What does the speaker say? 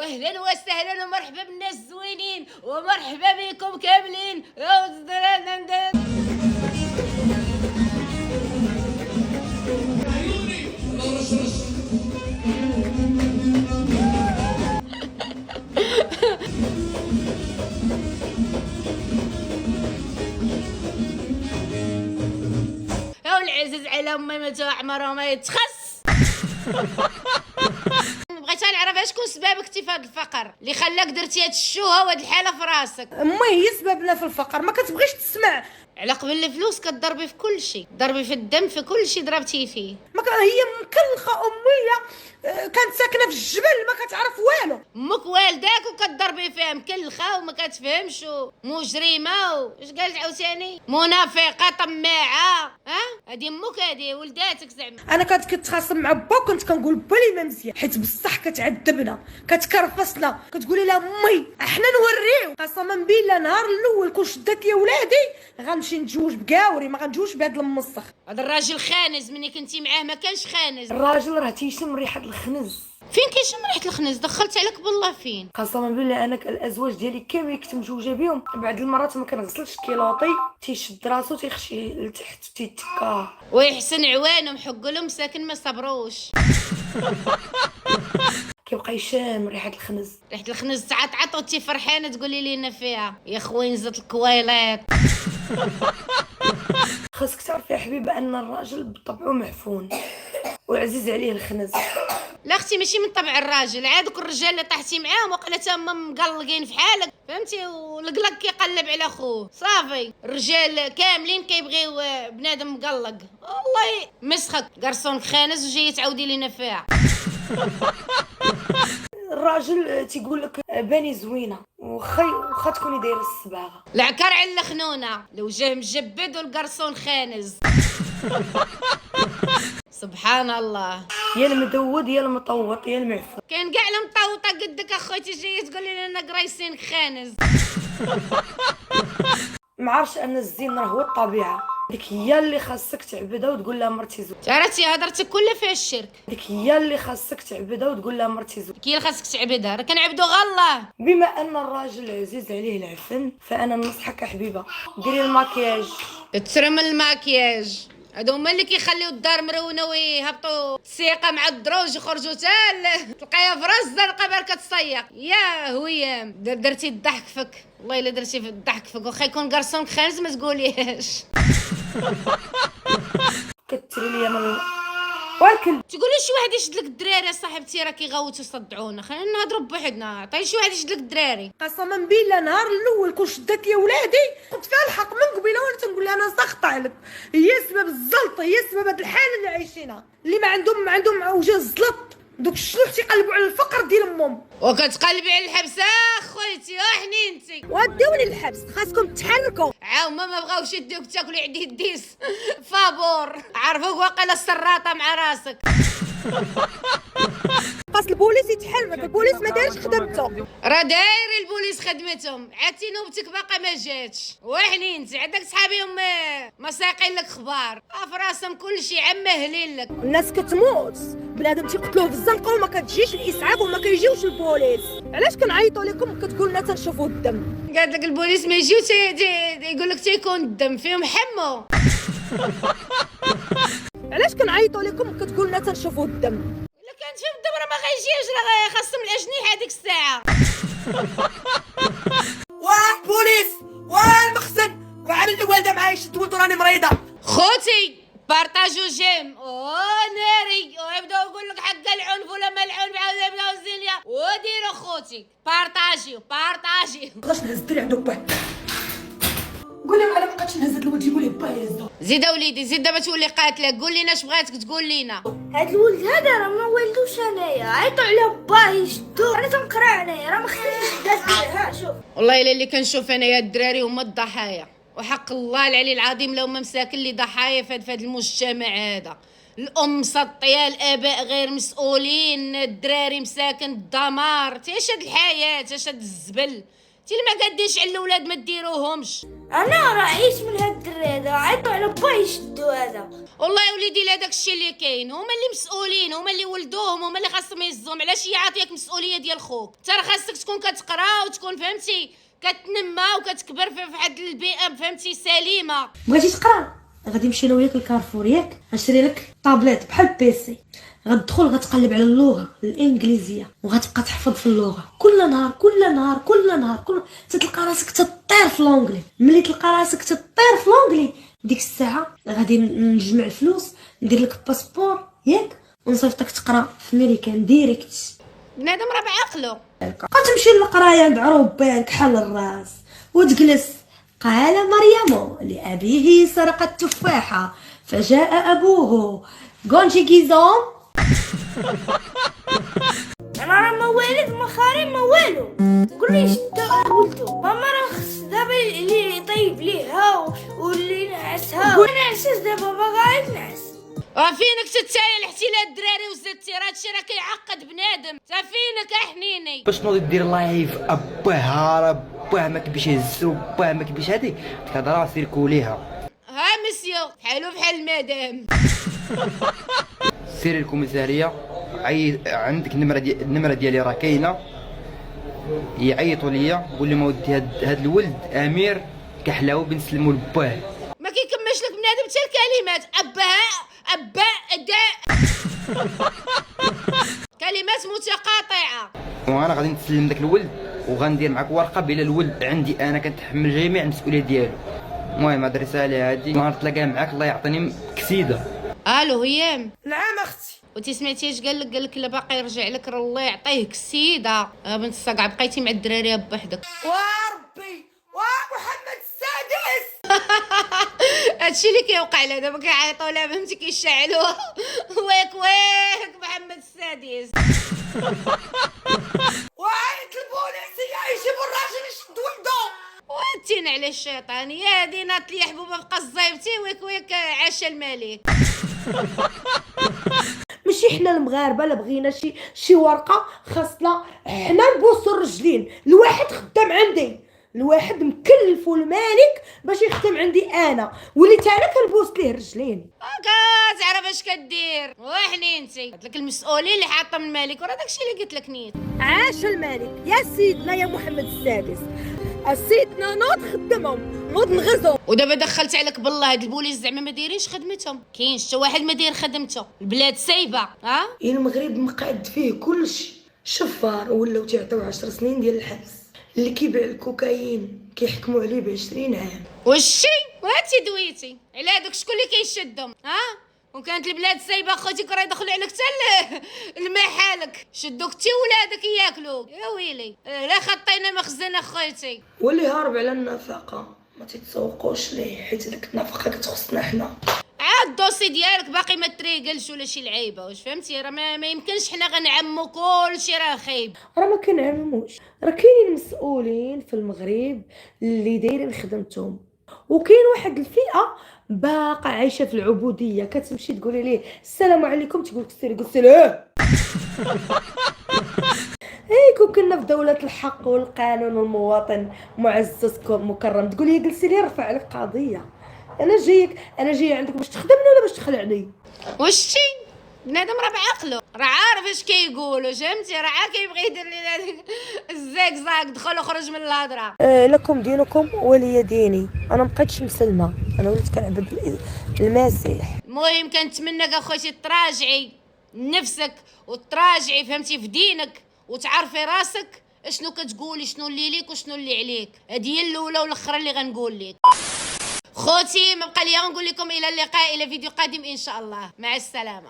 اهلا وسهلا ومرحبا بالناس الزوينين ومرحبا بكم كاملين. يا العزيز على امي ما تعمر وما يتخس. بغيت نعرف شكون سببك في هذا الفقر اللي خلاك درتي هاد الشوهه وهاد الحاله في راسك. امي هي سببنا في الفقر، ما كتبغيش تسمع. على قبل الفلوس كتضربي في كل شيء، ضربي في الدم، في كل شيء ضربتي فيه. ما كان هي مكلخه امي، كانت ساكنه في الجبل ما كتعرف والو. امك والداك وكتضربي فيها مكلخه وما كتفهمش ومجرمه واش قالت عاوتاني؟ منافقه طماعه. هادي امك، هادي ولداتك زعما. انا كنت كنتخاصم مع با وكنت كنقول با لي ما مزيان، حيت بصح كتعذبنا كتكرفصنا، كتقولي لها امي احنا نوريو. قسما بالله نهار الاول كون شدات لي ولادي غنمشي نتزوج بكاوري، ما غنتزوجش بهذا المسخ. هذا الراجل خانز، ملي كنتي معاه ما كانش خانز. الراجل راه تيشم ريحه الخنز. فين كيشم ريحه الخنز؟ دخلت عليك بالله فين؟ قسما بالله انا الازواج ديالي كاملين كنت مزوجه بهم، بعض المرات ما كنغسلش كيلوطي تيشد راسو تيخشي لتحت تيتكا. ويحسن عوانهم حقوا لهم ساكن ما صبروش. كيبقى يشم ريحه الخنز. ريحه الخنز تعطعط وتي فرحانه تقولي لينا فيها يا خوينزه الكويلات. خاصك تعرفي يا حبيبه ان الراجل بطبعه معفون وعزيز عليه الخنز. لا اختي ماشي من طبع الراجل، عاد دوك الرجال اللي طاحتي معاهم وقيلا تما مقلقين في حالك، فهمتي؟ والقلق كيقلب على خوه، صافي. الرجال كاملين كيبغيو بنادم مقلق. والله مسخك قرصون خانز وجاي تعاودي لينا فيها. الراجل تيقول لك باني زوينه وخا تكوني دايره الصباغه. العكر على الخنونه لو جاه مجبد والقرصون خانز. سبحان الله. يا المدود يا المطوط يا المعفن. كاين كاع المطوطه قدك اخوتي جايه تقولي لنا قرايسين خانز. ما عرفش ان الزين راه هو الطبيعه، ديك هي اللي خاصك تعبدها وتقول لها مرتي زوين. عرفتي هضرتك كلها فيها الشرك. ديك هي اللي خاصك تعبدها وتقول لها مرتي زوين. كي خاصك تعبدها، راه كنعبدو غير الله. بما ان الراجل عزيز عليه العفن فانا ننصحك حبيبه ديري الماكياج. تسرم الماكياج، هادو هما اللي كيخليو الدار مرونه ويهبطوا السيقه مع الدروج يخرجوا تلقايها في راس الزنقه بالك تصيق. يا هويام درتي الضحك فك، والله الا درتي في الضحك فك، واخا يكون قرصون خانز ما تقوليهاش. كتري ليا من ولكن تقولي شي واحد يشد لك الدراري صاحبتي راه كيغوتوا صدعونا، خلينا نهضروا بوحدنا. عطيني شي واحد يشد لك الدراري. قسما بالله نهار الاول كون شدات لي ولادي كنت فيها الحق من قبيله وانا تنقول لها انا ساخطه عليك، هي سبب الزلط، هي سبب هاد الحاله اللي عايشينها، اللي ما عندهم وجه الزلط، دوك الشلوح تيقلبوا على الفقر ديال امهم. وكتقلبي على الحبسه خويتي وحنينتي. وديوني للحبس، خاصكم تحركوا. هما ما بغاوش يديوك تاكلي عندي الديس. فابور عرفوك واقيلا السراطه مع راسك. خاص البوليس يتحرك، البوليس ما دارش خدمته. راه داير البوليس خدمتهم، عرفتي نوبتك باقا ما جاتش. وحنينتي عندك صحابيهم ما ساقين لك خبار، في راسهم كلشي عماهلين لك. الناس كتموت، بنادم تيقتلوه في الزنقه وما كتجيش الاسعاف وما كيجيوش البوليس. علاش كنعيطوا لكم كتقول لنا تنشوفوا الدم؟ قالت لك البوليس ما يجيو يقول لك تيكون الدم فيهم حمو. علاش كنعيطوا لكم كتقول لنا تنشوفوا الدم؟ الا كانت فيهم الدم راه ما غيجيوش، راه خاصهم الاجنحه هذيك الساعه. واه بوليس، واه المخزن، وعلى الوالده معايا شد ولد راني مريضه. خوتي بارطاجو جيم ناري ويبداو يقول لك حق العنف ولا ما العنف، عاود يبداو الزينيا وديروا خوتي بارطاجي. بغاش نهز الدري عندو با، قول لهم انا ما بقيتش نهز الولد، جيبوا ليه با يهزو. زيد وليدي زيد دابا تولي قاتله، قول لينا اش بغاتك تقول لينا. هاد الولد هذا راه ما والدوش انايا، عيطوا على باه يشدو، انا تنقرا انايا راه ما خصنيش داز ها شوف. والله الا اللي كنشوف انايا الدراري هما الضحايا، وحق الله العلي العظيم لو ما مساكن اللي ضحايا في هذا المجتمع هذا. الام مسطيه، الاباء غير مسؤولين، الدراري مساكن الدمار. اش هاد الحياه، اش هاد الزبل، انت اللي ما قاديش على الاولاد ما ديروهمش. انا راه عيش من هاد الدري هذا، عيطوا على با يشدوا هذا. والله يا وليدي لا داكشي اللي كاين، هما اللي مسؤولين، هما اللي ولدوهم، هما اللي خاصهم يهزوهم. علاش هي عاطياك مسؤوليه ديال خوك؟ انت راه خاصك تكون كتقرا وتكون فهمتي كتنمى وكتكبر في واحد البيئه فهمتي سليمه. بغيتي تقرا غادي نمشي انا وياك لكارفور ياك، غنشري لك طابليت بحال بيسي، غتدخل غتقلب على اللغه الانجليزيه وغتبقى تحفظ في اللغه كل نهار كل نهار كل نهار تلقى راسك تطير في لونجلي. ملي تلقى راسك تطير في لونجلي ديك الساعه غادي نجمع الفلوس ندير لك باسبور ياك ونصيفطك تقرا في امريكان ديريكت. بنادم راه بعقلو. غتمشي للقرايه عند عروبانك حل الراس وتجلس. قال مريم لأبيه سرق التفاحة فجاء أبوه غونجي كيزون. انا راه ما والد ما خاري ما والو، قول لي شدوا ولدو ماما راه خص دابا اللي يطيب ليها واللي ينعسها ونعسس دابا باغا تنعس. فينك تتايا الاحتلال الدراري وزدتي راه هادشي راه كيعقد بنادم. فينك حنيني باش نوض دير لايف اباه باه ما كيبيش يهزو باه ما كيبيش هادي تهضر سيركوليها. ها مسيو بحالو بحال المدام. سيري الكوميساريه عندك النمره ديالي راه كاينه، يعيطوا ليا قول لهم اودي هاد الولد امير كحلاوه بنسلموا لباه. ما كيكملش لك بنادم حتى الكلمات ابا دا. كلمات متقاطعه. وانا غادي نسلم داك الولد وغندير معاك ورقه بلا الولد عندي انا كنتحمل جميع المسؤوليه ديالو. المهم هاد الرساله هادي نهار تلاقاها معاك الله يعطيني كسيده. الو هيام. نعم اختي. وانتي سمعتي اش قال لك لا باقي يرجع لك راه الله يعطيه كسيده. بنت الصقع بقيتي مع الدراري بوحدك. وربي ومحمد السادس. هادشي اللي كيوقع لها دابا كيعيطوا لها فهمتي كيشعلوها. ويك محمد السادس. وعيط البوليس يجيبوا الراجل يشد ولدو. وانتين على الشيطان يا دينات لي حبوبه بقى الزايبتي ويك عاش الملك. ماشي حنا المغاربه لا بغينا شي ورقه خاصنا حنا نبوسوا الرجلين. الواحد خدام عندي، الواحد مكلف والمالك باش يخدم عندي انا وليت انا كنبوس ليه الرجلين. تعرف اش كدير وحنينتي قلت لك المسؤولين اللي حاطه من الملك وراه داكشي اللي قلت لك نيت. عاش الملك يا سيدنا يا محمد السادس. سيدنا نوض خدمهم نوض نغزهم. ودابا دخلت عليك بالله هاد البوليس زعما ما دايرينش خدمتهم، كاينش حتى واحد ما داير خدمته، البلاد سايبه. المغرب مقعد فيه كلشي شفار ولاو تيعطيو 10 سنين ديال الحبس. اللي كيبيع الكوكايين كيحكموا عليه ب20 عام. وشي وهاتي دويتي على هادوك شكون اللي كيشدهم؟ وكانت البلاد سايبه خوتي كرا يدخلوا عليك حتى المحالك شدوك تي ولادك ياكلوك. يا ويلي لا خطينا مخزن اخويتي. واللي هارب على النفقه ما تتسوقوش ليه حيت ديك النفقه كتخصنا حنا. عاد الدوسي ديالك باقي ما تريقلش ولا شي لعيبه واش فهمتي؟ راه ما يمكنش حنا غنعمو كلشي راه خايب. راه ما كنعمموش، راه كاينين مسؤولين في المغرب اللي دايرين خدمتهم، وكاين واحد الفئه باقا عايشه في العبوديه. كتمشي تقولي ليه السلام عليكم تقول لك سيري قلت له كون كنا في دولة الحق والقانون والمواطن معزز مكرم تقولي جلسي لي رفع لك قضية. انا جايه عندك باش تخدمني ولا باش تخلعني؟ وشتي بنادم راه بعقلو راه عارف اش كيقولوا فهمتي، راه كيبغي يدير لي الزاك دخل وخرج من الهضره. لكم دينكم ولي ديني. انا مبقيتش مسلمه، انا وليت كنعبد المسيح. المهم كنتمنىك اخوتي تراجعي نفسك وتراجعي فهمتي في دينك وتعرفي راسك اشنو كتقولي، شنو اللي ليك وشنو اللي عليك. هذه هي الاولى والاخرى اللي غنقول لك. خوتي ما بقى لي غنقول لكم الى اللقاء الى فيديو قادم ان شاء الله، مع السلامه.